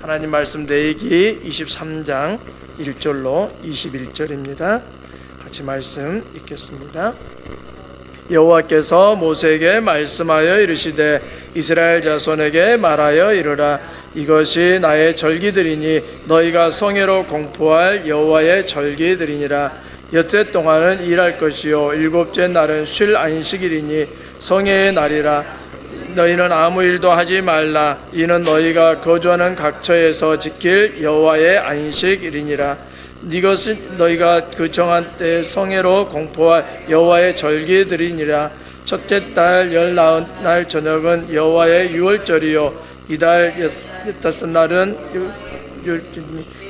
하나님 말씀 레위기 23장 1절로 21절입니다. 같이 말씀 읽겠습니다. 여호와께서 모세에게 말씀하여 이르시되 이스라엘 자손에게 말하여 이르라. 이것이 나의 절기들이니 너희가 성회로 공포할 여호와의 절기들이니라. 엿새 동안은 일할 것이요 일곱째 날은 쉴 안식일이니 성회의 날이라. 너희는 아무 일도 하지 말라. 이는 너희가 거주하는 각처에서 지킬 여호와의 안식일이니라. 이것은 너희가 그 정한 때 성회로 공포할 여호와의 절기들이니라. 첫째 달 19날 저녁은 여호와의 유월절이요 이달 15날은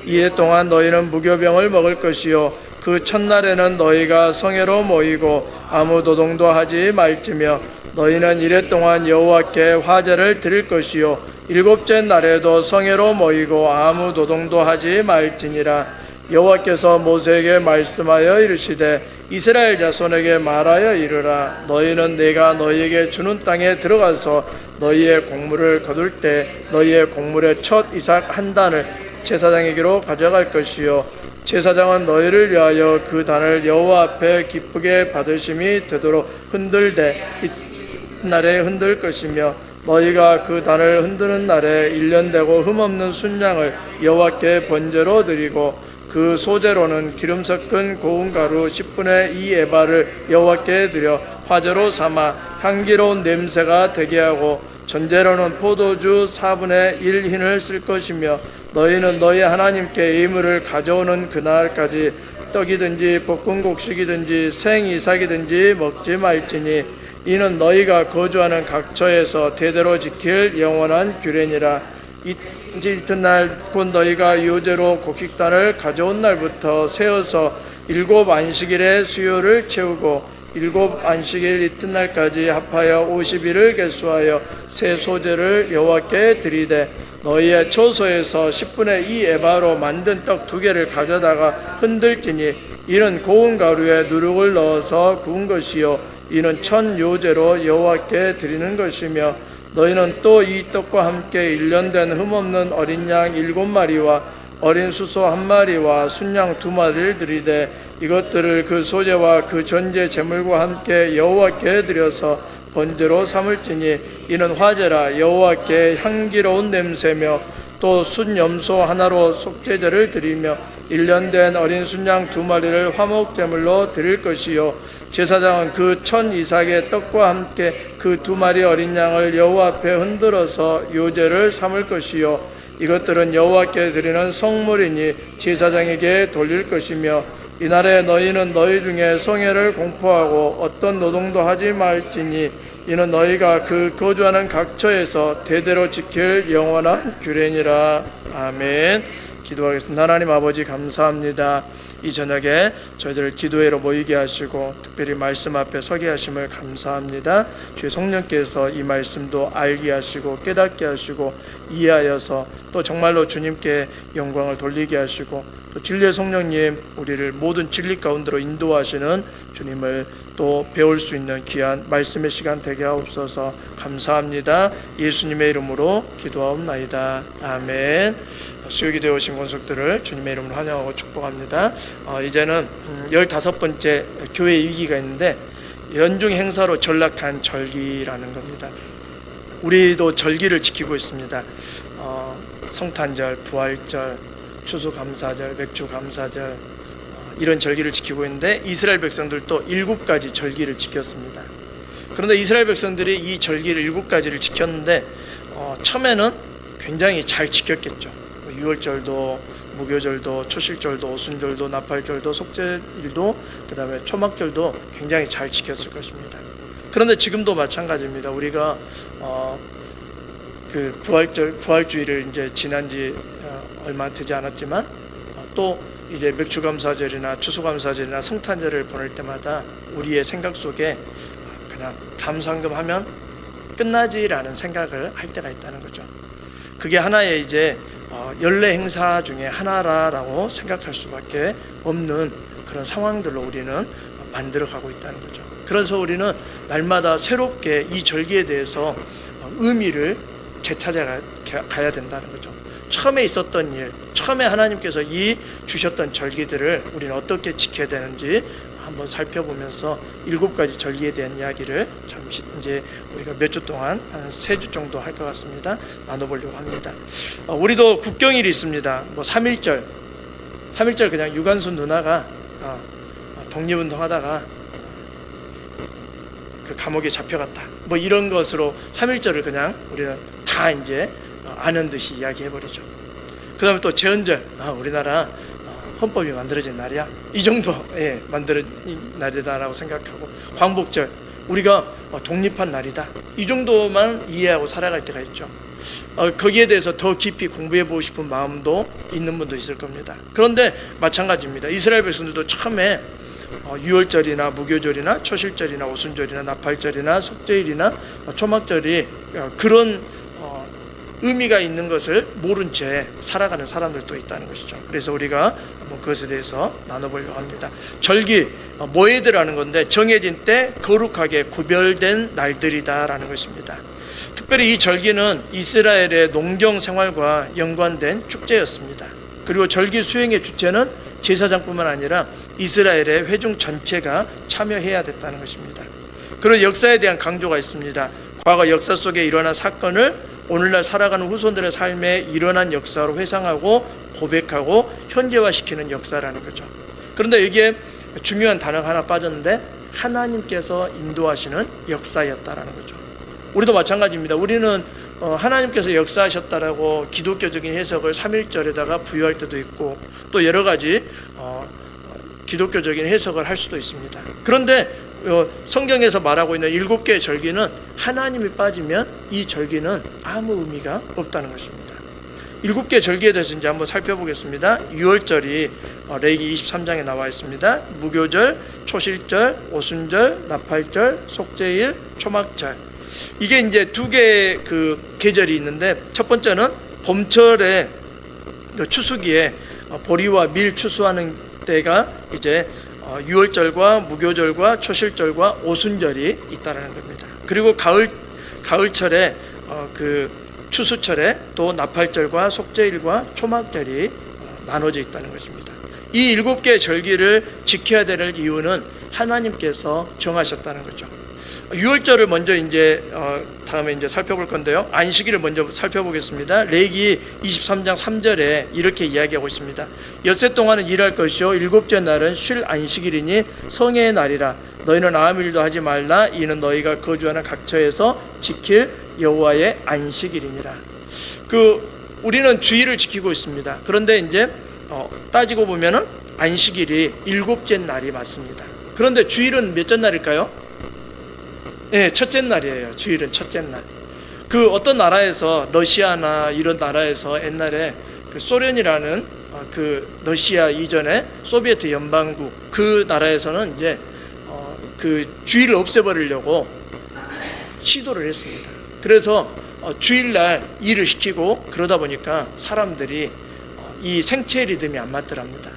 이해 동안 너희는 무교병을 먹을 것이요 그 첫날에는 너희가 성회로 모이고 아무 노동도 하지 말지며 너희는 이래 동안 여호와께 화제를 드릴 것이요 일곱째 날에도 성회로 모이고 아무 노동도 하지 말지니라. 여호와께서 모세에게 말씀하여 이르시되 이스라엘 자손에게 말하여 이르라. 너희는 내가 너희에게 주는 땅에 들어가서 너희의 곡물을 거둘 때 너희의 곡물의 첫 이삭 한 단을 제사장에게로 가져갈 것이요 제사장은 너희를 위하여 그 단을 여호와 앞에 기쁘게 받으심이 되도록 흔들되 이날에 흔들 것이며 너희가 그 단을 흔드는 날에 1년 되고 흠없는 순양을 여호와께 번제로 드리고 그 소재로는 기름 섞은 고운 가루 10분의 2 에바를 여호와께 드려 화제로 삼아 향기로운 냄새가 되게 하고 전제로는 포도주 4분의 1 흰을 쓸 것이며 너희는 너희 하나님께 예물을 가져오는 그날까지 떡이든지 볶은 곡식이든지 생이삭이든지 먹지 말지니 이는 너희가 거주하는 각처에서 대대로 지킬 영원한 규례니라. 이튿날 곧 너희가 요제로 곡식단을 가져온 날부터 세어서 7 안식일의 수요를 채우고 7 안식일 이튿날까지 합하여 50일을 계수하여 새 소재를 여호와께 드리되 너희의 초소에서 10분의 2 에바로 만든 떡 2개를 가져다가 흔들지니 이는 고운 가루에 누룩을 넣어서 구운 것이요 이는 첫 요제로 여호와께 드리는 것이며 너희는 또 이 떡과 함께 1년 된 흠없는 어린 양 7마리와 어린 수소 1마리와 순양 2마리를 드리되 이것들을 그 소재와 그 전제 제물과 함께 여호와께 드려서 번제로 삼을지니 이는 화제라. 여호와께 향기로운 냄새며 또 순염소 하나로 속죄제를 드리며 1년 된 어린 순양 2마리를 화목제물로 드릴 것이요 제사장은 그 첫 이삭의 떡과 함께 그 2마리 어린 양을 여호와 앞에 흔들어서 요제를 삼을 것이요 이것들은 여호와께 드리는 성물이니 제사장에게 돌릴 것이며 이날에 너희는 너희 중에 성회를 공포하고 어떤 노동도 하지 말지니 이는 너희가 그 거주하는 각처에서 대대로 지킬 영원한 규례니라. 아멘. 기도하겠습니다. 하나님 아버지 감사합니다. 이 저녁에 저희들을 기도회로 모이게 하시고 특별히 말씀 앞에 서게 하심을 감사합니다. 주의 성령께서 이 말씀도 알게 하시고 깨닫게 하시고 이해하여서 또 정말로 주님께 영광을 돌리게 하시고 또 진리의 성령님 우리를 모든 진리 가운데로 인도하시는 주님을 또 배울 수 있는 귀한 말씀의 시간 되게 하옵소서. 감사합니다. 예수님의 이름으로 기도하옵나이다. 아멘. 수요기도에 오신 권속들을 주님의 이름으로 환영하고 축복합니다. 이제는 15번째 교회 위기가 있는데 연중 행사로 전락한 절기라는 겁니다. 우리도 절기를 지키고 있습니다. 성탄절, 부활절, 추수감사절, 맥주감사절 이런 절기를 지키고 있는데 이스라엘 백성들도 7가지 절기를 지켰습니다. 그런데 이스라엘 백성들이 이 절기를 7가지를 지켰는데 처음에는 굉장히 잘 지켰겠죠. 유월절도, 무교절도, 초실절도, 오순절도, 나팔절도, 속죄일도, 그 다음에 초막절도 굉장히 잘 지켰을 것입니다. 그런데 지금도 마찬가지입니다. 우리가 그 부활주의를 이제 지난지 얼마 되지 않았지만 또 이제 맥주감사절이나 추수감사절이나 성탄절을 보낼 때마다 우리의 생각 속에 그냥 담상금하면 끝나지라는 생각을 할 때가 있다는 거죠. 그게 하나의 이제 연례 행사 중에 하나라고 생각할 수밖에 없는 그런 상황들로 우리는 만들어가고 있다는 거죠. 그래서 우리는 날마다 새롭게 이 절기에 대해서 의미를 되찾아가야 된다는 거죠. 처음에 있었던 일, 처음에 하나님께서 이 주셨던 절기들을 우리는 어떻게 지켜야 되는지 한번 살펴보면서 7가지 절기에 대한 이야기를 잠시 이제 우리가 몇 주 동안 한 3주 정도 할 것 같습니다. 나눠보려고 합니다. 우리도 국경일이 있습니다. 뭐 3.1절 그냥 유관순 누나가 독립운동하다가 그 감옥에 잡혀갔다. 뭐 이런 것으로 3.1절을 그냥 우리는 다 이제 아는 듯이 이야기해버리죠. 그 다음에 또 제헌절, 우리나라 헌법이 만들어진 날이야. 이 정도에 만들어진 날이다라고 생각하고, 광복절, 우리가 독립한 날이다. 이 정도만 이해하고 살아갈 때가 있죠. 거기에 대해서 더 깊이 공부해보고 싶은 마음도 있는 분도 있을 겁니다. 그런데 마찬가지입니다. 이스라엘 백성들도 처음에 유월절이나 무교절이나 초실절이나 오순절이나 나팔절이나 속죄일이나 초막절이 그런 의미가 있는 것을 모른 채 살아가는 사람들도 있다는 것이죠. 그래서 우리가 한번 그것에 대해서 나눠보려고 합니다. 절기, 모에드라는 건데 정해진 때 거룩하게 구별된 날들이다라는 것입니다. 특별히 이 절기는 이스라엘의 농경 생활과 연관된 축제였습니다. 그리고 절기 수행의 주체는 제사장뿐만 아니라 이스라엘의 회중 전체가 참여해야 됐다는 것입니다. 그런 역사에 대한 강조가 있습니다. 과거 역사 속에 일어난 사건을 오늘날 살아가는 후손들의 삶에 일어난 역사로 회상하고 고백하고 현재화시키는 역사라는 거죠. 그런데 여기에 중요한 단어가 하나 빠졌는데 하나님께서 인도하시는 역사였다라는 거죠. 우리도 마찬가지입니다. 우리는 하나님께서 역사하셨다라고 기독교적인 해석을 3.1절에다가 부여할 때도 있고 또 여러 가지 기독교적인 해석을 할 수도 있습니다. 그런데 성경에서 말하고 있는 7개의 절기는 하나님이 빠지면 이 절기는 아무 의미가 없다는 것입니다. 7개의 절기에 대해서 이제 한번 살펴보겠습니다. 유월절이 레위기 23장에 나와 있습니다. 무교절, 초실절, 오순절, 나팔절, 속죄일, 초막절. 이게 이제 2개의 그 계절이 있는데 첫 번째는 봄철에 추수기에 보리와 밀 추수하는 때가 이제 유월절과 무교절과 초실절과 오순절이 있다라는 겁니다. 그리고 가을철에 그 추수철에 또 나팔절과 속죄일과 초막절이 나눠져 있다는 것입니다. 이 7개의 절기를 지켜야 될 이유는 하나님께서 정하셨다는 거죠. 유월절을 먼저 이제 다음에 이제 살펴볼 건데요. 안식일을 먼저 살펴보겠습니다. 레위기 23장 3절에 이렇게 이야기하고 있습니다. 엿새 동안은 일할 것이요 7째 날은 쉴 안식일이니 성회의 날이라. 너희는 아무 일도 하지 말라. 이는 너희가 거주하는 각처에서 지킬 여호와의 안식일이니라. 우리는 주일을 지키고 있습니다. 그런데 이제 따지고 보면은 안식일이 7째 날이 맞습니다. 그런데 주일은 몇째 날일까요? 네, 첫째 날이에요. 주일은 첫째 날. 어떤 나라에서 러시아나 이런 나라에서 옛날에 소련이라는 러시아 이전에 소비에트 연방국 그 나라에서는 이제 주일을 없애버리려고 시도를 했습니다. 그래서 주일날 일을 시키고 그러다 보니까 사람들이 이 생체 리듬이 안 맞더랍니다.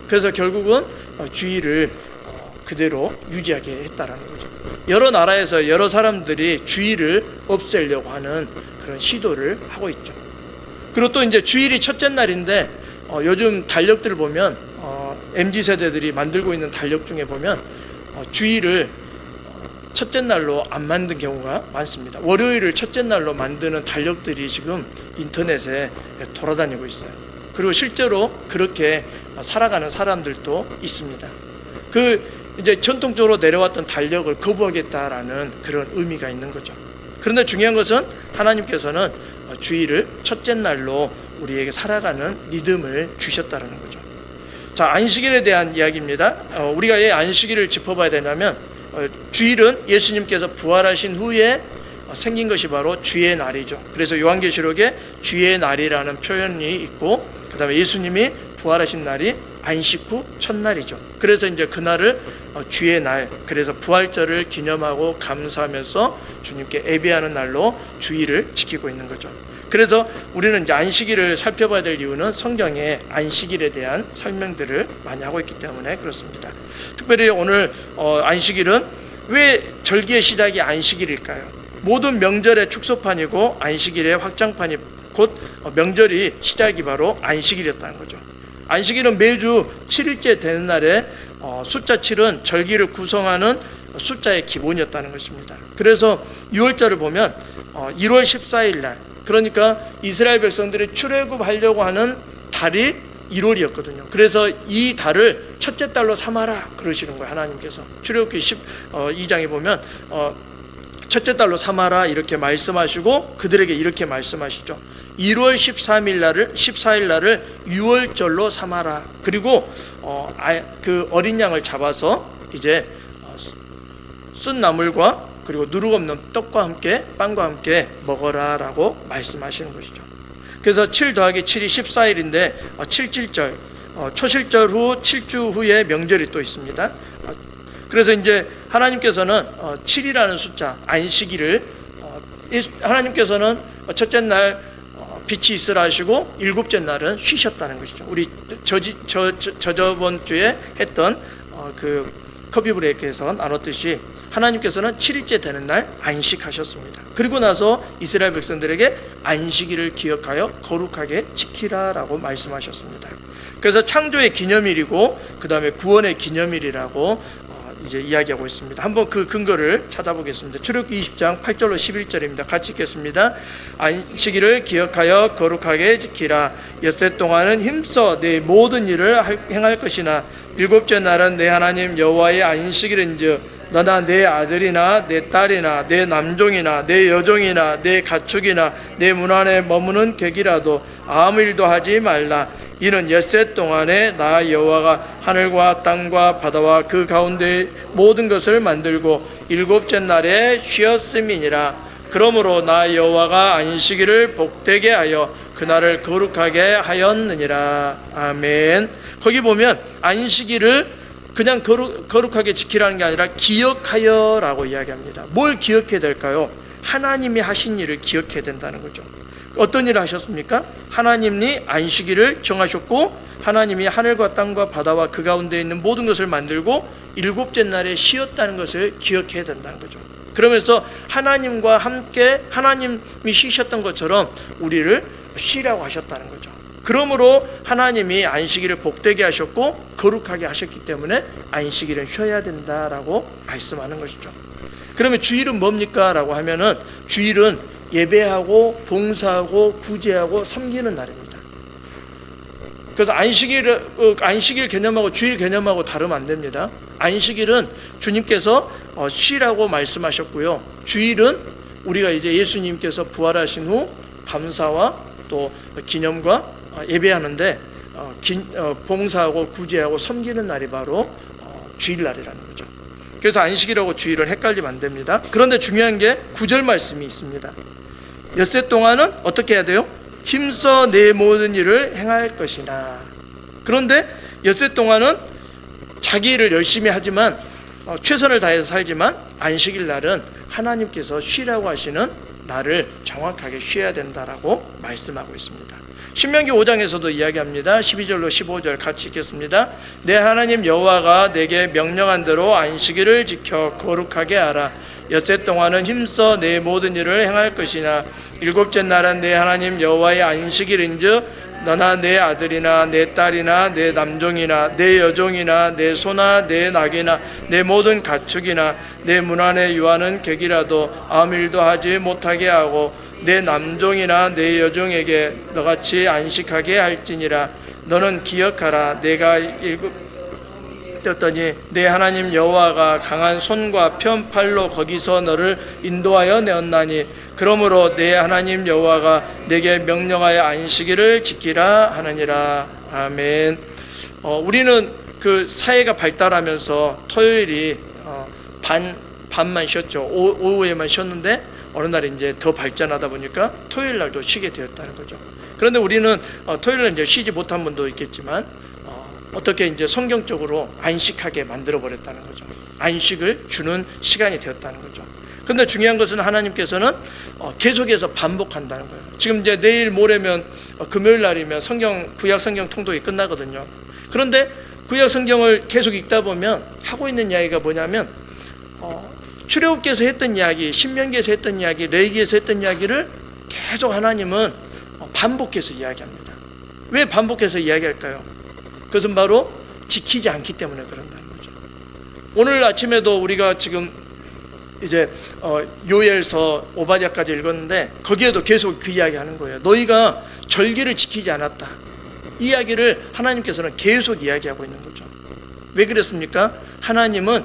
그래서 결국은 주일을 그대로 유지하게 했다라는 거죠. 여러 나라에서 여러 사람들이 주일을 없애려고 하는 그런 시도를 하고 있죠. 그리고 또 이제 주일이 첫째 날인데 요즘 달력들을 보면 MZ세대들이 만들고 있는 달력 중에 보면 주일을 첫째 날로 안 만든 경우가 많습니다. 월요일을 첫째 날로 만드는 달력들이 지금 인터넷에 돌아다니고 있어요. 그리고 실제로 그렇게 살아가는 사람들도 있습니다. 이제 전통적으로 내려왔던 달력을 거부하겠다라는 그런 의미가 있는 거죠. 그런데 중요한 것은 하나님께서는 주일을 첫째 날로 우리에게 살아가는 리듬을 주셨다는 거죠. 자, 안식일에 대한 이야기입니다. 우리가 왜 안식일을 짚어봐야 되냐면 주일은 예수님께서 부활하신 후에 생긴 것이 바로 주의 날이죠. 그래서 요한계시록에 주의 날이라는 표현이 있고 그 다음에 예수님이 부활하신 날이 안식 후 첫날이죠. 그래서 이제 그날을 주의 날, 그래서 부활절을 기념하고 감사하면서 주님께 예배하는 날로 주일을 지키고 있는 거죠. 그래서 우리는 이제 안식일을 살펴봐야 될 이유는 성경에 안식일에 대한 설명들을 많이 하고 있기 때문에 그렇습니다. 특별히 오늘 안식일은 왜 절기의 시작이 안식일일까요? 모든 명절의 축소판이고 안식일의 확장판이 곧 명절이 시작이 바로 안식일이었다는 거죠. 안식일은 매주 7일째 되는 날에 숫자 7은 절기를 구성하는 숫자의 기본이었다는 것입니다. 그래서 6월절을 보면 1월 14일 날, 그러니까 이스라엘 백성들이 출애굽하려고 하는 달이 1월이었거든요. 그래서 이 달을 첫째 달로 삼아라 그러시는 거예요. 하나님께서 출애굽기 12장에 보면 첫째 달로 삼아라 이렇게 말씀하시고 그들에게 이렇게 말씀하시죠. 1월 14일 날을 6월절로 삼아라. 그리고 그 어린 양을 잡아서 이제 쓴 나물과 그리고 누룩 없는 떡과 함께 빵과 함께 먹어라라고 말씀하시는 것이죠. 그래서 7 더하기 7이 14일인데 7.7절 초실절 후 7주 후에 명절이 또 있습니다. 그래서 이제 하나님께서는 7이라는 숫자 안식일을 하나님께서는 첫째 날 빛이 있으라 하시고 일곱째 날은 쉬셨다는 것이죠. 우리 저번 주에 했던 그 커피 브레이크에서 나눴듯이 하나님께서는 7일째 되는 날 안식하셨습니다. 그리고 나서 이스라엘 백성들에게 안식일을 기억하여 거룩하게 지키라라고 말씀하셨습니다. 그래서 창조의 기념일이고 그 다음에 구원의 기념일이라고 이제 이야기하고 있습니다. 한번 그 근거를 찾아보겠습니다. 출애굽기 20장 8절로 11절입니다. 같이 읽겠습니다. 안식일을 기억하여 거룩하게 지키라. 엿새 동안은 힘써 내 모든 일을 행할 것이나 일곱째 날은 내 하나님 여호와의 안식일인즉 너나 내 아들이나 내 딸이나 내 남종이나 내 여종이나 내 가축이나 내 문 안에 머무는 객이라도 아무 일도 하지 말라. 이는 엿새 동안에 나 여호와가 하늘과 땅과 바다와 그 가운데 모든 것을 만들고 일곱째 날에 쉬었음이니라. 그러므로 나 여호와가 안식일을 복되게 하여 그날을 거룩하게 하였느니라. 아멘. 거기 보면 안식일을 그냥 거룩하게 지키라는 게 아니라 기억하여라고 이야기합니다. 뭘 기억해야 될까요? 하나님이 하신 일을 기억해야 된다는 거죠. 어떤 일을 하셨습니까? 하나님이 안식일을 정하셨고 하나님이 하늘과 땅과 바다와 그 가운데 있는 모든 것을 만들고 일곱째 날에 쉬었다는 것을 기억해야 된다는 거죠. 그러면서 하나님과 함께 하나님이 쉬셨던 것처럼 우리를 쉬라고 하셨다는 거죠. 그러므로 하나님이 안식일을 복되게 하셨고 거룩하게 하셨기 때문에 안식일은 쉬어야 된다라고 말씀하는 것이죠. 그러면 주일은 뭡니까? 라고 하면은 주일은 예배하고 봉사하고 구제하고 섬기는 날입니다. 그래서 안식일 개념하고 주일 개념하고 다르면 안 됩니다. 안식일은 주님께서 쉬라고 말씀하셨고요. 주일은 우리가 이제 예수님께서 부활하신 후 감사와 또 기념과 예배하는데 봉사하고 구제하고 섬기는 날이 바로 주일날이라는 거죠. 그래서 안식일하고 주일은 헷갈리면 안 됩니다. 그런데 중요한 게 9절 말씀이 있습니다. 엿새 동안은 어떻게 해야 돼요? 힘써 내 모든 일을 행할 것이나. 그런데 엿새 동안은 자기 일을 열심히 하지만 최선을 다해서 살지만 안식일 날은 하나님께서 쉬라고 하시는 날을 정확하게 쉬어야 된다라고 말씀하고 있습니다. 신명기 5장에서도 이야기합니다. 12절로 15절 같이 읽겠습니다. 내 하나님 여호와가 내게 명령한 대로 안식일을 지켜 거룩하게 하라. 엿새 동안은 힘써 내 모든 일을 행할 것이나 일곱째 날은 내 하나님 여호와의 안식일인즉 너나 내 아들이나 내 딸이나 내 남종이나 내 여종이나 내 소나 내 낙이나 내 모든 가축이나 내 문 안에 유하는 객이라도 아무 일도 하지 못하게 하고 내 남종이나 내 여종에게 너같이 안식하게 할지니라. 너는 기억하라. 내가 읽었더니 내 하나님 여호와가 강한 손과 편팔로 거기서 너를 인도하여 내었나니 그러므로 내 하나님 여호와가 내게 명령하여 안식일을 지키라 하느니라. 아멘. 우리는 그 사회가 발달하면서 토요일이 반만 쉬었죠. 오후에만 쉬었는데 어느 날 이제 더 발전하다 보니까 토요일 날도 쉬게 되었다는 거죠. 그런데 우리는 토요일 날 이제 쉬지 못한 분도 있겠지만 어떻게 이제 성경적으로 안식하게 만들어 버렸다는 거죠. 안식을 주는 시간이 되었다는 거죠. 그런데 중요한 것은 하나님께서는 계속해서 반복한다는 거예요. 지금 이제 내일 모레면 금요일 날이면 구약 성경 통독이 끝나거든요. 그런데 구약 성경을 계속 읽다 보면 하고 있는 이야기가 뭐냐면 출애굽기에서 했던 이야기, 신명기에서 했던 이야기, 레위기에서 했던 이야기를 계속 하나님은 반복해서 이야기합니다. 왜 반복해서 이야기할까요? 그것은 바로 지키지 않기 때문에 그런다는 거죠. 오늘 아침에도 우리가 지금 이제 요엘서 오바댜까지 읽었는데 거기에도 계속 그 이야기하는 거예요. 너희가 절기를 지키지 않았다. 이 이야기를 하나님께서는 계속 이야기하고 있는 거죠. 왜 그랬습니까? 하나님은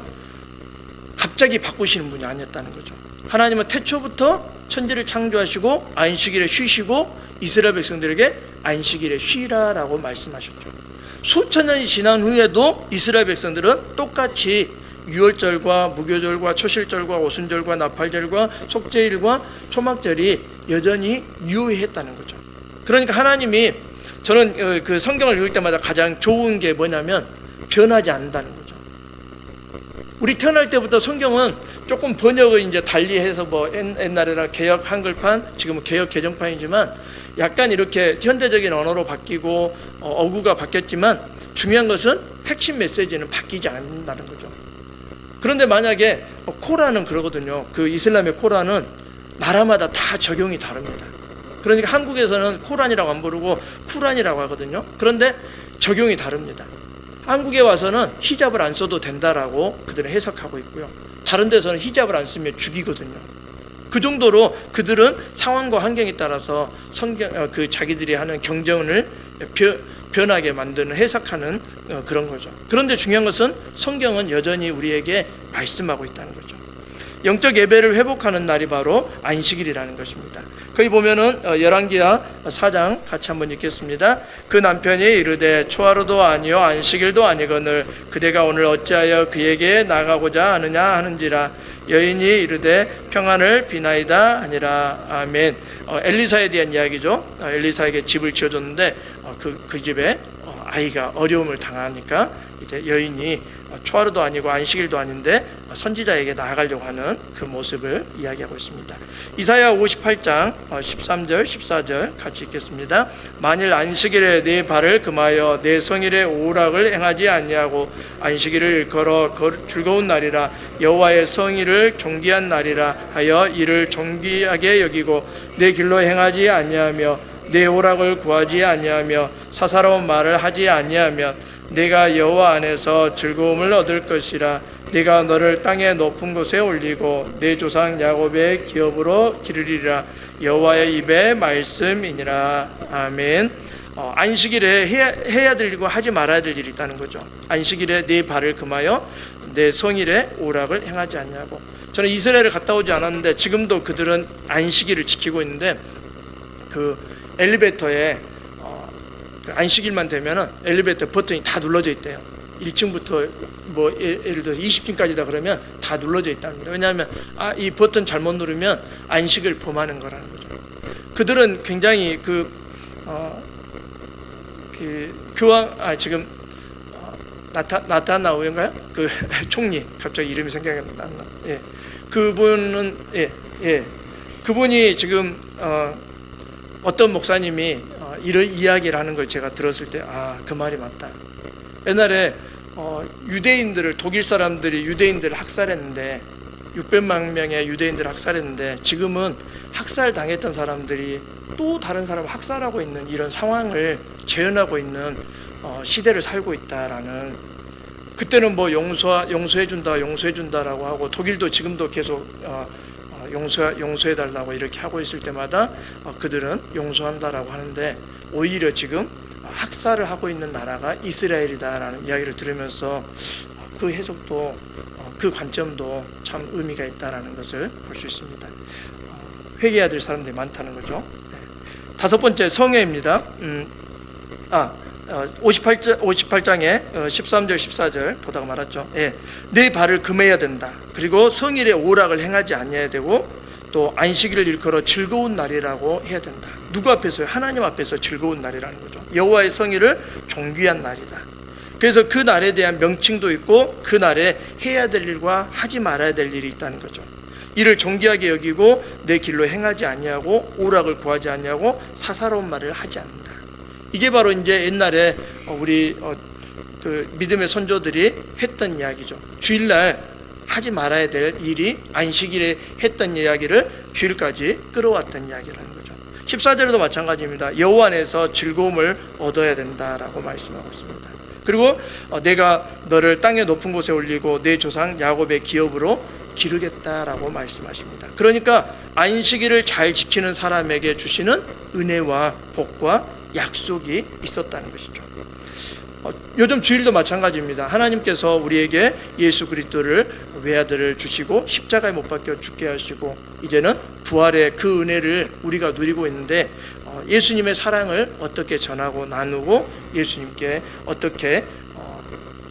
갑자기 바꾸시는 분이 아니었다는 거죠. 하나님은 태초부터 천지를 창조하시고 안식일에 쉬시고 이스라엘 백성들에게 안식일에 쉬라라고 말씀하셨죠. 수천 년이 지난 후에도 이스라엘 백성들은 똑같이 유월절과 무교절과 초실절과 오순절과 나팔절과 속죄일과 초막절이 여전히 유효했다는 거죠. 그러니까 하나님이, 저는 그 성경을 읽을 때마다 가장 좋은 게 뭐냐면 변하지 않는다는 거죠. 우리 태어날 때부터 성경은 조금 번역을 이제 달리해서 뭐 옛날에는 개역 한글판, 지금은 개역 개정판이지만 약간 이렇게 현대적인 언어로 바뀌고 어구가 바뀌었지만 중요한 것은 핵심 메시지는 바뀌지 않는다는 거죠. 그런데 만약에 코란은 그러거든요. 그 이슬람의 코란은 나라마다 다 적용이 다릅니다. 그러니까 한국에서는 코란이라고 안 부르고 쿠란이라고 하거든요. 그런데 적용이 다릅니다. 한국에 와서는 히잡을 안 써도 된다라고 그들은 해석하고 있고요. 다른 데서는 히잡을 안 쓰면 죽이거든요. 그 정도로 그들은 상황과 환경에 따라서 성경, 그 자기들이 하는 경전을 변하게 만드는, 해석하는 그런 거죠. 그런데 중요한 것은 성경은 여전히 우리에게 말씀하고 있다는 거죠. 영적 예배를 회복하는 날이 바로 안식일이라는 것입니다. 거기 보면은 열왕기하 4장 같이 한번 읽겠습니다. 그 남편이 이르되 초하루도 아니요 안식일도 아니거늘 그대가 오늘 어찌하여 그에게 나가고자 하느냐 하는지라. 여인이 이르되 평안을 비나이다 하니라. 아멘. 엘리사에 대한 이야기죠. 엘리사에게 집을 지어줬는데 그 집에 아이가 어려움을 당하니까 이제 여인이 초하루도 아니고 안식일도 아닌데 선지자에게 나아가려고 하는 그 모습을 이야기하고 있습니다. 이사야 58장 13절 14절 같이 읽겠습니다. 만일 안식일에 네 발을 금하여 내 성일의 오락을 행하지 아니하고 안식일을 일컬어 즐거운 날이라 여호와의 성일을 존귀한 날이라 하여 이를 존귀하게 여기고 내 길로 행하지 아니하며 내 오락을 구하지 아니하며 사사로운 말을 하지 아니하면 내가 여호와 안에서 즐거움을 얻을 것이라. 내가 너를 땅의 높은 곳에 올리고 내 조상 야곱의 기업으로 기르리라. 여호와의 입의 말씀이니라. 아멘. 안식일에 해야 될 일과 하지 말아야 될 일이 있다는 거죠. 안식일에 네 발을 금하여 내 성일의 오락을 행하지 않냐고. 저는 이스라엘을 갔다 오지 않았는데 지금도 그들은 안식일을 지키고 있는데 그 엘리베이터에 안식일만 되면은 엘리베이터 버튼이 다 눌러져 있대요. 1층부터 뭐 예를 들어서 20층까지다 그러면 다 눌러져 있다는 거예요. 왜냐하면 이 버튼 잘못 누르면 안식을 범하는 거라는 거죠. 그들은 굉장히 지금 나타나우인가요? 그 총리 갑자기 이름이 생각이 안 나. 예, 그분은 그분이 지금 어떤 목사님이 이런 이야기를 하는 걸 제가 들었을 때 그 말이 맞다. 옛날에 유대인들을, 독일 사람들이 유대인들을 학살했는데 600만 명의 유대인들을 학살했는데 지금은 학살당했던 사람들이 또 다른 사람을 학살하고 있는 이런 상황을 재현하고 있는 시대를 살고 있다라는. 그때는 뭐 용서해준다라고 하고 독일도 지금도 계속 용서해달라고 이렇게 하고 있을 때마다 그들은 용서한다라고 하는데 오히려 지금 학살을 하고 있는 나라가 이스라엘이다라는 이야기를 들으면서 그 해석도 그 관점도 참 의미가 있다라는 것을 볼 수 있습니다. 회개해야 될 사람들이 많다는 거죠. 다섯 번째 성회입니다. 58장에 13절 14절 보다가 말았죠. 내 발을 금해야 된다. 그리고 성일의 오락을 행하지 아니해야 되고 또 안식일을 일컬어 즐거운 날이라고 해야 된다. 누구 앞에서요? 하나님 앞에서 즐거운 날이라는 거죠. 여호와의 성일을 존귀한 날이다. 그래서 그 날에 대한 명칭도 있고 그 날에 해야 될 일과 하지 말아야 될 일이 있다는 거죠. 이를 존귀하게 여기고 내 길로 행하지 아니하고 오락을 구하지 아니하고 사사로운 말을 하지 않는다. 이게 바로 이제 옛날에 우리 그 믿음의 선조들이 했던 이야기죠. 주일날 하지 말아야 될 일이 안식일에 했던 이야기를 주일까지 끌어왔던 이야기라는 거죠. 14절에도 마찬가지입니다. 여호와 안에서 즐거움을 얻어야 된다라고 말씀하고 있습니다. 그리고 내가 너를 땅의 높은 곳에 올리고 내 조상 야곱의 기업으로 기르겠다라고 말씀하십니다. 그러니까 안식일을 잘 지키는 사람에게 주시는 은혜와 복과 약속이 있었다는 것이죠. 요즘 주일도 마찬가지입니다. 하나님께서 우리에게 예수 그리스도를 외아들을 주시고 십자가에 못 박혀 죽게 하시고 이제는 부활의 그 은혜를 우리가 누리고 있는데 예수님의 사랑을 어떻게 전하고 나누고 예수님께 어떻게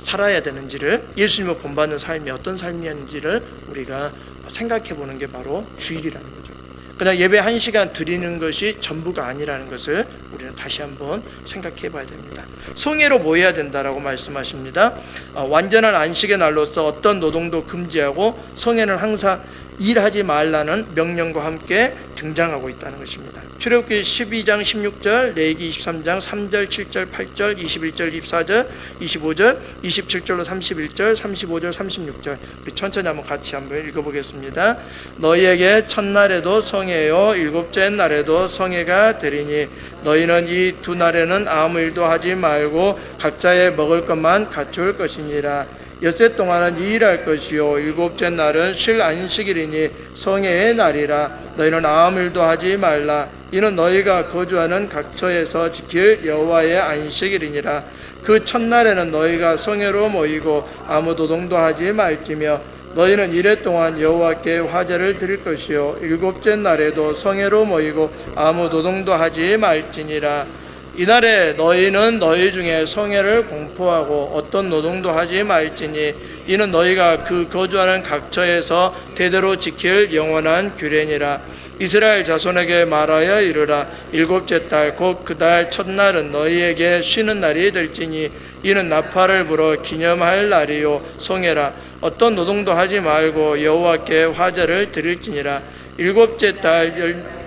살아야 되는지를, 예수님을 본받는 삶이 어떤 삶이었는지를 우리가 생각해 보는 게 바로 주일이라는 거죠. 그냥 예배 1시간 드리는 것이 전부가 아니라는 것을 우리는 다시 한번 생각해 봐야 됩니다. 성회로 모여야 된다라고 말씀하십니다. 완전한 안식의 날로서 어떤 노동도 금지하고 성회는 항상 일하지 말라는 명령과 함께 등장하고 있다는 것입니다. 출애굽기 12장 16절, 레위기 23장 3절, 7절, 8절, 21절, 24절, 25절, 27절로 31절, 35절, 36절 우리 천천히 한번 같이 한번 읽어보겠습니다. 너희에게 첫날에도 성회요 일곱째 날에도 성회가 되리니 너희는 이 두 날에는 아무 일도 하지 말고 각자의 먹을 것만 갖출 것이니라. 엿새 동안은 일할 것이요 일곱째 날은 쉴 안식일이니 성회의 날이라. 너희는 아무 일도 하지 말라. 이는 너희가 거주하는 각처에서 지킬 여호와의 안식일이니라. 그 첫날에는 너희가 성회로 모이고 아무 노동도 하지 말지며 너희는 이레 동안 여호와께 화제를 드릴 것이요 일곱째 날에도 성회로 모이고 아무 노동도 하지 말지니라. 이날에 너희는 너희 중에 성회를 공포하고 어떤 노동도 하지 말지니 이는 너희가 그 거주하는 각처에서 대대로 지킬 영원한 규례니라. 이스라엘 자손에게 말하여 이르라. 일곱째 달 곧 그 달 첫날은 너희에게 쉬는 날이 될지니 이는 나팔을 불어 기념할 날이요 성회라. 어떤 노동도 하지 말고 여호와께 화제를 드릴지니라. 일곱째 달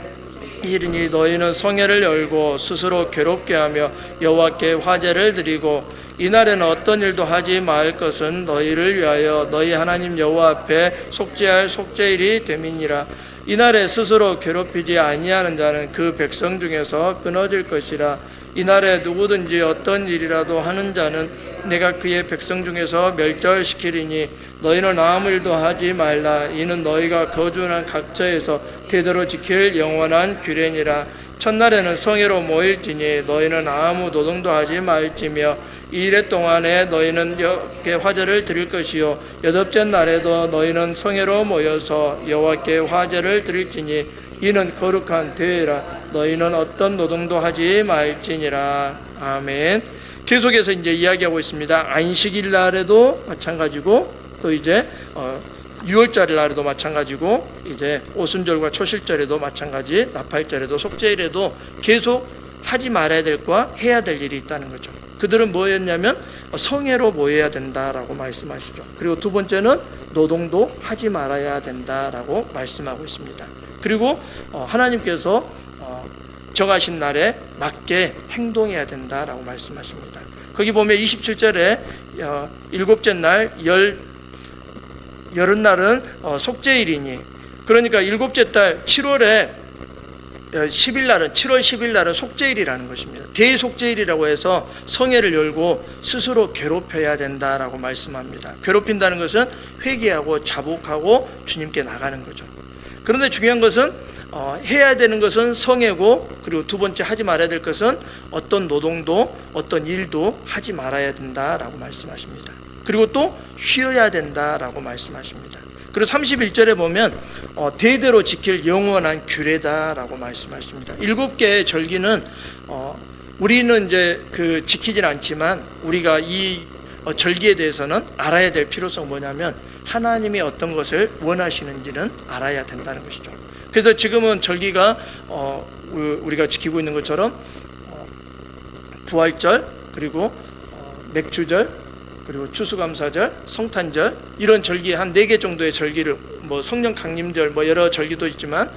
일이니 너희는 성회를 열고 스스로 괴롭게 하며 여호와께 화제를 드리고 이날에는 어떤 일도 하지 말 것은 너희를 위하여 너희 하나님 여호와 앞에 속죄할 속죄일이 됨이니라. 이날에 스스로 괴롭히지 아니하는 자는 그 백성 중에서 끊어질 것이라. 이날에 누구든지 어떤 일이라도 하는 자는 내가 그의 백성 중에서 멸절시키리니 너희는 아무 일도 하지 말라. 이는 너희가 거주하는 각처에서 대대로 지킬 영원한 규례니라. 첫날에는 성회로 모일지니 너희는 아무 노동도 하지 말지며 이 일의 동안에 너희는 여호와께 화제를 드릴 것이요 여덟째 날에도 너희는 성회로 모여서 여호와께 화제를 드릴지니 이는 거룩한 대회라. 너희는 어떤 노동도 하지 말지니라. 아멘. 계속해서 이제 이야기하고 있습니다. 안식일 날에도 마찬가지고 또 이제 6월절 날에도 마찬가지고 이제 오순절과 초실절에도 마찬가지, 나팔절에도 속죄일에도 계속 하지 말아야 될 것과 해야 될 일이 있다는 거죠. 그들은 뭐였냐면 성회로 모여야 된다라고 말씀하시죠. 그리고 두 번째는 노동도 하지 말아야 된다라고 말씀하고 있습니다. 그리고 하나님께서 정하신 날에 맞게 행동해야 된다라고 말씀하십니다. 거기 보면 27절에 일곱째 날 열은 날은 속죄일이니, 그러니까 일곱째 달 7월 10일 날은 속죄일이라는 것입니다. 대속죄일이라고 해서 성회를 열고 스스로 괴롭혀야 된다라고 말씀합니다. 괴롭힌다는 것은 회개하고 자복하고 주님께 나가는 거죠. 그런데 중요한 것은 해야 되는 것은 성회고, 그리고 두 번째 하지 말아야 될 것은 어떤 노동도 어떤 일도 하지 말아야 된다라고 말씀하십니다. 그리고 또 쉬어야 된다라고 말씀하십니다. 그리고 31절에 보면 대대로 지킬 영원한 규례다라고 말씀하십니다. 7개의 절기는 우리는 이제 지키진 않지만 우리가 이 절기에 대해서는 알아야 될 필요성은 뭐냐면 하나님이 어떤 것을 원하시는지는 알아야 된다는 것이죠. 그래서 지금은 절기가 우리가 지키고 있는 것처럼 부활절, 그리고 맥주절, 그리고 추수감사절, 성탄절, 이런 절기 한 4개 정도의 절기를, 성령 강림절, 여러 절기도 있지만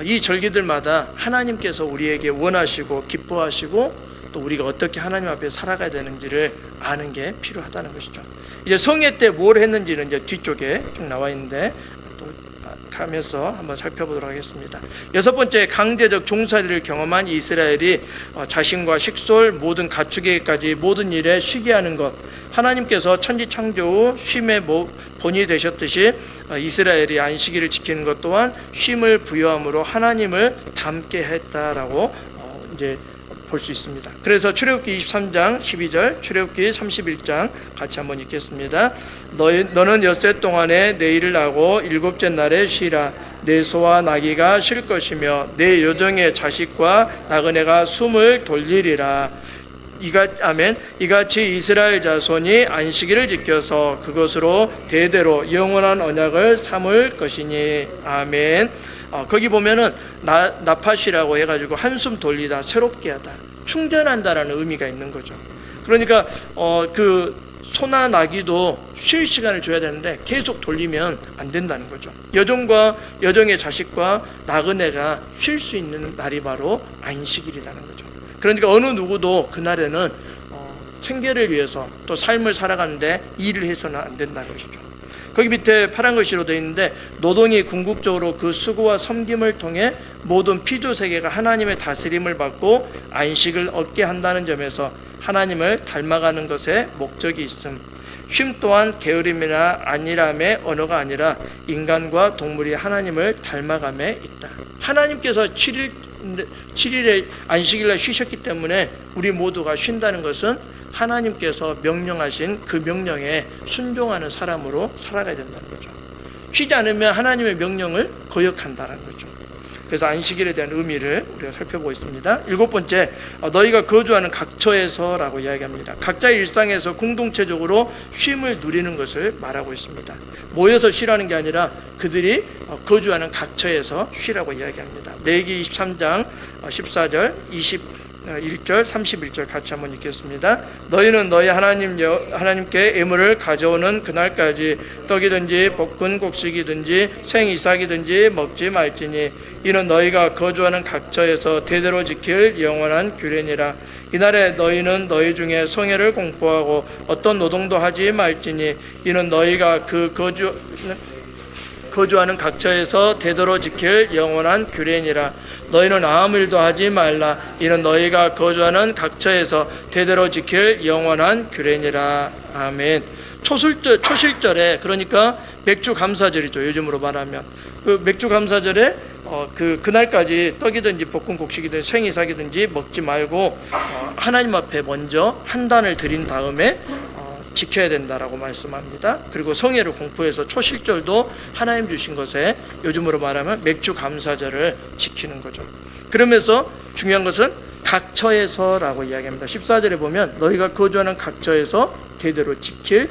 이 절기들마다 하나님께서 우리에게 원하시고 기뻐하시고 또 우리가 어떻게 하나님 앞에 살아가야 되는지를 아는 게 필요하다는 것이죠. 이제 성회 때 뭘 했는지는 이제 뒤쪽에 쭉 나와 있는데 또 하면서 한번 살펴보도록 하겠습니다. 여섯 번째, 강제적 종살이를 경험한 이스라엘이 자신과 식솔 모든 가축에게까지 모든 일에 쉬게 하는 것. 하나님께서 천지 창조 후 쉼의 본이 되셨듯이 이스라엘이 안식일을 지키는 것 또한 쉼을 부여함으로 하나님을 닮게 했다라고 이제 볼 수 있습니다. 그래서 출애굽기 23장 12절, 출애굽기 31장 같이 한번 읽겠습니다. 너는 엿새 동안에 내 일을 하고 일곱째 날에 쉬라. 내 소와 나귀가 쉴 것이며 내 여종의 자식과 나그네가 숨을 돌리리라. 아멘. 이같이 이스라엘 자손이 안식일을 지켜서 그것으로 대대로 영원한 언약을 삼을 것이니. 아멘. 거기 보면은 나팟이라고 해가지고 한숨 돌리다, 새롭게 하다, 충전한다라는 의미가 있는 거죠. 그러니까 그 소나 나귀도 쉴 시간을 줘야 되는데 계속 돌리면 안 된다는 거죠. 여종과 여종의 자식과 나그네가 쉴 수 있는 날이 바로 안식일이라는 거죠. 그러니까 어느 누구도 그날에는 생계를 위해서 또 삶을 살아가는데 일을 해서는 안 된다는 것이죠. 거기 밑에 파란 글씨로 되어 있는데, 노동이 궁극적으로 그 수고와 섬김을 통해 모든 피조 세계가 하나님의 다스림을 받고 안식을 얻게 한다는 점에서 하나님을 닮아가는 것에 목적이 있음. 쉼 또한 게으름이나 안일함의 언어가 아니라 인간과 동물이 하나님을 닮아감에 있다. 하나님께서 7일에 안식일날 쉬셨기 때문에 우리 모두가 쉰다는 것은 하나님께서 명령하신 그 명령에 순종하는 사람으로 살아가야 된다는 거죠. 쉬지 않으면 하나님의 명령을 거역한다는 거죠. 그래서 안식일에 대한 의미를 우리가 살펴보고 있습니다. 일곱 번째, 너희가 거주하는 각처에서라고 이야기합니다. 각자의 일상에서 공동체적으로 쉼을 누리는 것을 말하고 있습니다. 모여서 쉬라는 게 아니라 그들이 거주하는 각처에서 쉬라고 이야기합니다. 레위기 23장 14절 21절 31절 같이 한번 읽겠습니다. 너희는 너희 하나님께 예물을 가져오는 그날까지 떡이든지 볶은 곡식이든지 생이삭이든지 먹지 말지니 이는 너희가 거주하는 각처에서 대대로 지킬 영원한 규례니라. 이날에 너희는 너희 중에 성회를 공포하고 어떤 노동도 하지 말지니 이는 너희가 그 거주하는 각처에서 대대로 지킬 영원한 규례니라. 너희는 아무 일도 하지 말라. 이는 너희가 거주하는 각처에서 대대로 지킬 영원한 규례니라. 아멘. 초실절에, 그러니까 맥주 감사절이죠. 요즘으로 말하면 그 맥주 감사절에 그날까지 떡이든지 볶은 곡식이든지 생이삭이든지 먹지 말고 하나님 앞에 먼저 한단을 드린 다음에 지켜야 된다라고 말씀합니다. 그리고 성회를 공포해서 초실절도 하나님 주신 것에 요즘으로 말하면 맥주 감사절을 지키는 거죠. 그러면서 중요한 것은 각처에서라고 이야기합니다. 14절에 보면 너희가 거주하는 각처에서 대대로 지킬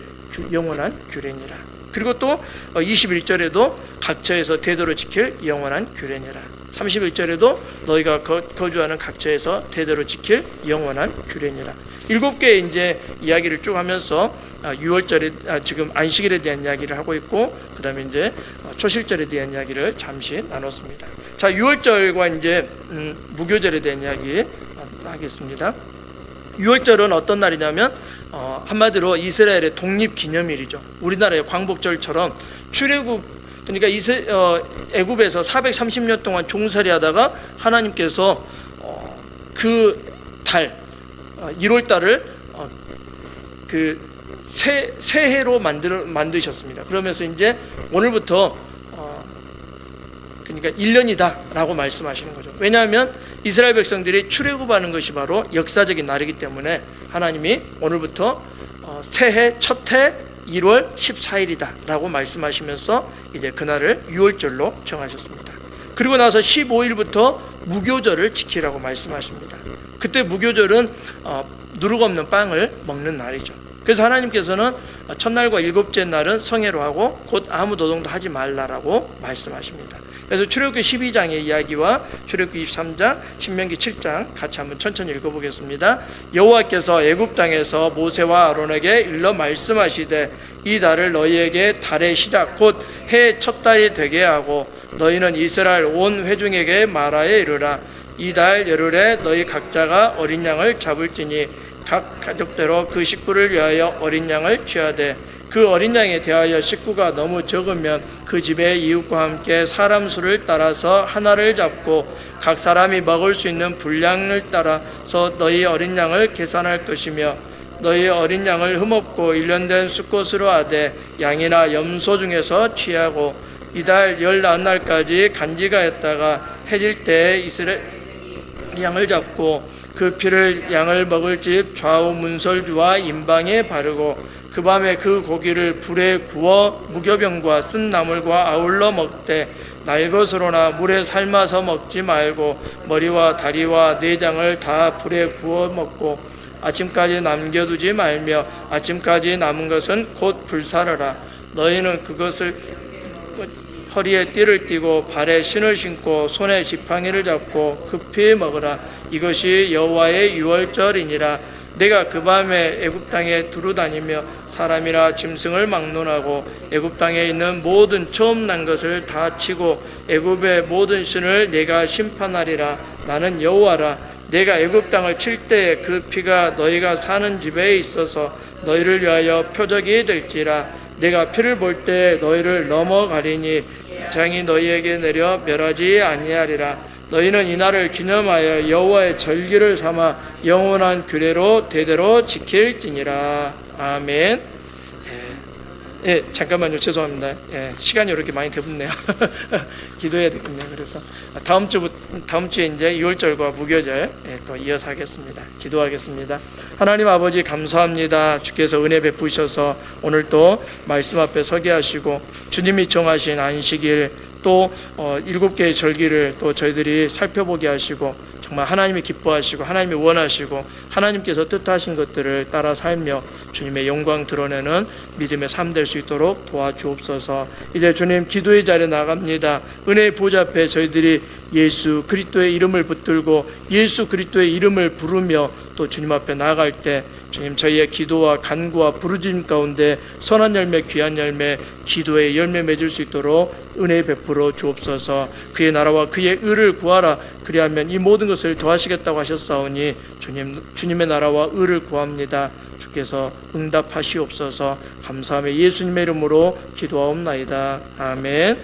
영원한 규례니라. 그리고 또 21절에도 각처에서 대대로 지킬 영원한 규례니라. 31절에도 너희가 거주하는 각처에서 대대로 지킬 영원한 규례니라. 7개의 이제 이야기를 쭉 하면서 6월절에 지금 안식일에 대한 이야기를 하고 있고, 그 다음에 이제 초실절에 대한 이야기를 잠시 나눴습니다. 자, 6월절과 이제 무교절에 대한 이야기 하겠습니다. 6월절은 어떤 날이냐면 한마디로 이스라엘의 독립기념일이죠. 우리나라의 광복절처럼 출애굽, 그러니까 애굽에서 430년 동안 종살이 하다가 하나님께서 그 달 1월 달을 그 새해로 만드셨습니다. 그러면서 이제 오늘부터 그러니까 1년이다라고 말씀하시는 거죠. 왜냐하면 이스라엘 백성들이 출애굽하는 것이 바로 역사적인 날이기 때문에 하나님이 오늘부터 새해 첫해 1월 14일이다라고 말씀하시면서 이제 그날을 6월절로 정하셨습니다. 그리고 나서 15일부터 무교절을 지키라고 말씀하십니다. 그때 무교절은 누룩 없는 빵을 먹는 날이죠. 그래서 하나님께서는 첫날과 일곱째 날은 성회로 하고 곧 아무 노동도 하지 말라라고 말씀하십니다. 그래서 출애굽기 12장의 이야기와 출애굽기 23장, 신명기 7장 같이 한번 천천히 읽어보겠습니다. 여호와께서 애굽 땅에서 모세와 아론에게 일러 말씀하시되 이 달을 너희에게 달의 시작 곧 해의 첫 달이 되게 하고 너희는 이스라엘 온 회중에게 말하여 이르라. 이 달 열흘에 너희 각자가 어린 양을 잡을지니 각 가족대로 그 식구를 위하여 어린 양을 취하되 그 어린 양에 대하여 식구가 너무 적으면 그 집의 이웃과 함께 사람 수를 따라서 하나를 잡고 각 사람이 먹을 수 있는 분량을 따라서 너희 어린 양을 계산할 것이며 너희 어린 양을 흠없고 일련된 수컷으로 하되 양이나 염소 중에서 취하고 이달 19날까지 간지가했다가 해질 때에 이스라엘 양을 잡고 그 피를 양을 먹을 집 좌우 문설주와 임방에 바르고 그 밤에 그 고기를 불에 구워 무교병과 쓴 나물과 아울러 먹되 날 것으로나 물에 삶아서 먹지 말고 머리와 다리와 내장을 다 불에 구워 먹고 아침까지 남겨두지 말며 아침까지 남은 것은 곧 불사르라. 너희는 그것을 허리에 띠를 띠고 발에 신을 신고 손에 지팡이를 잡고 급히 먹으라. 이것이 여호와의 유월절이니라. 내가 그 밤에 애굽 땅에 두루다니며 사람이나 짐승을 막론하고 애굽 땅에 있는 모든 처음 난 것을 다 치고 애굽의 모든 신을 내가 심판하리라. 나는 여호와라. 내가 애굽 땅을 칠 때에 그 피가 너희가 사는 집에 있어서 너희를 위하여 표적이 될지라. 내가 피를 볼 때 너희를 넘어가리니 장이 너희에게 내려 멸하지 아니하리라. 너희는 이날을 기념하여 여호와의 절기를 삼아 영원한 규례로 대대로 지킬지니라. 아멘. 예, 잠깐만요. 죄송합니다. 예, 시간이 이렇게 많이 되었네요. 기도해야 되겠네요. 그래서 다음 주에 이제 유월절과 무교절 또 이어서 하겠습니다. 기도하겠습니다. 하나님 아버지 감사합니다. 주께서 은혜 베푸셔서 오늘 또 말씀 앞에 서게 하시고 주님이 정하신 안식일 또 7개의 절기를 또 저희들이 살펴보게 하시고 정말 하나님이 기뻐하시고 하나님이 원하시고 하나님께서 뜻하신 것들을 따라 살며 주님의 영광 드러내는 믿음의 삶 될 수 있도록 도와주옵소서. 이제 주님 기도의 자리에 나갑니다. 은혜의 보좌 앞에 저희들이 예수 그리스도의 이름을 붙들고 예수 그리스도의 이름을 부르며 또 주님 앞에 나아갈 때 주님 저희의 기도와 간구와 부르짖음 가운데 선한 열매 귀한 열매 기도의 열매 맺을 수 있도록 은혜 베풀어 주옵소서. 그의 나라와 그의 의를 구하라. 그리하면 이 모든 것을 더하시겠다고 하셨사오니 주님의 나라와 의를 구합니다. 주께서 응답하시옵소서. 감사하며 예수님의 이름으로 기도하옵나이다. 아멘.